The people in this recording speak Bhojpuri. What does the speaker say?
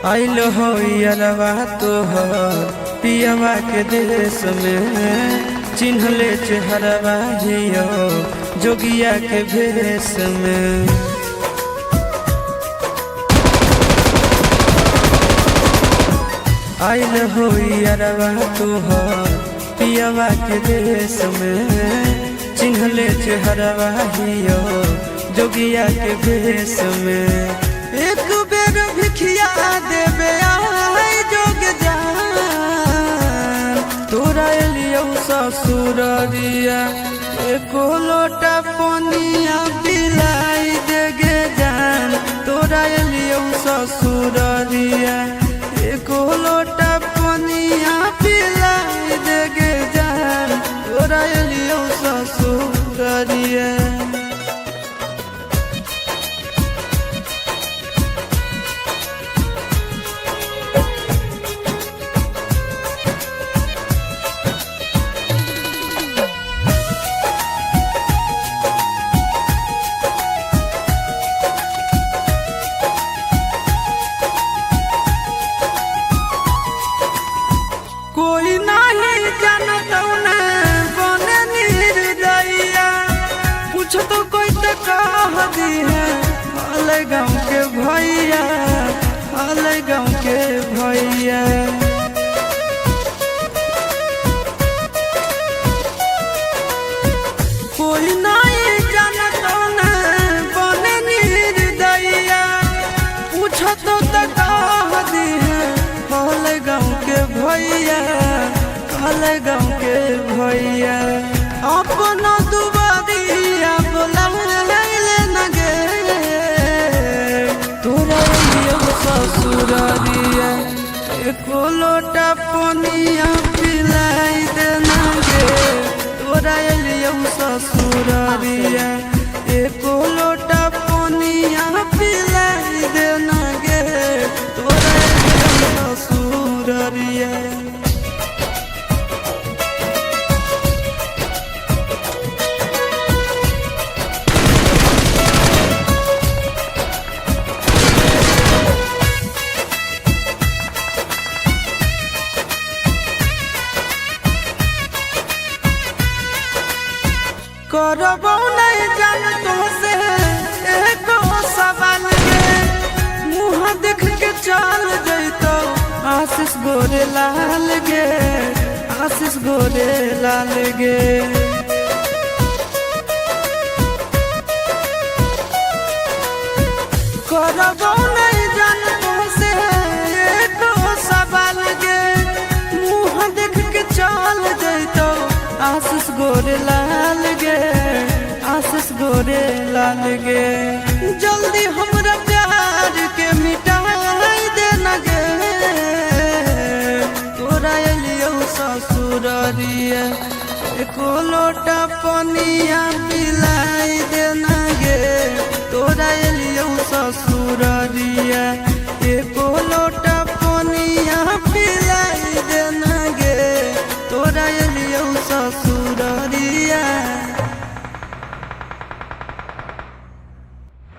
आइल हो यरवा तोहर पियवा के देश में, चिन्हले चेहरवा हियो जोगिया के भेष में। आइल हो यरवा तोहर पियवा के देश में, चिन्हले चेहरवा हियो जोगिया के भेष में। एक बेर भिखिया देवे आई जोग जान, तोरा एलियो ससुररिया एको लोटा पनिया पिलाई देगे जान। तोरा एलियो ससुररिया एको लोटा पनिया पिलाई देगे जान। तोरा एलियो ससुररिया कोई नहीं जानता बने निर्दयिया, पूछ तो कोई तो कह दी है हाले गाँव के भैया, हाले गाँव के भैया। कोई नहीं जानता बने निर्दयिया, पूछ तो कह दी है हाले गाँव के भैया, हाले गाँव के भैया। अपना दुबारिया बोला न गे, तोरा एलियो ससुररिया एको लोटा पनिया पिलाई देना गे। तोरा एलियो ससुररिया एको लोटा पनिया पिलाई देना गे। तोरा एलियो ससुररिया करबो नहीं जान तो से एको सवाल गे, मुँह देख के चल जैतो आशीष गोरे लाल गे, आशीष गोरे लाल गे। करबो नहीं जान तो से एको सवाल गे, मुँह देख के चल जैतो आशीष गोरे लाल गे, आशीष गोरे लाल गे। जल्दी हमरा प्यार के मिटाई देना गे। तोरा एलियो ससुररिया एको लोटा पनिया पिलाई देना गे। तोरा एलियो ससुररिया एको लोटा पनिया पिलाई देना गे। तोरा एलियो ससुर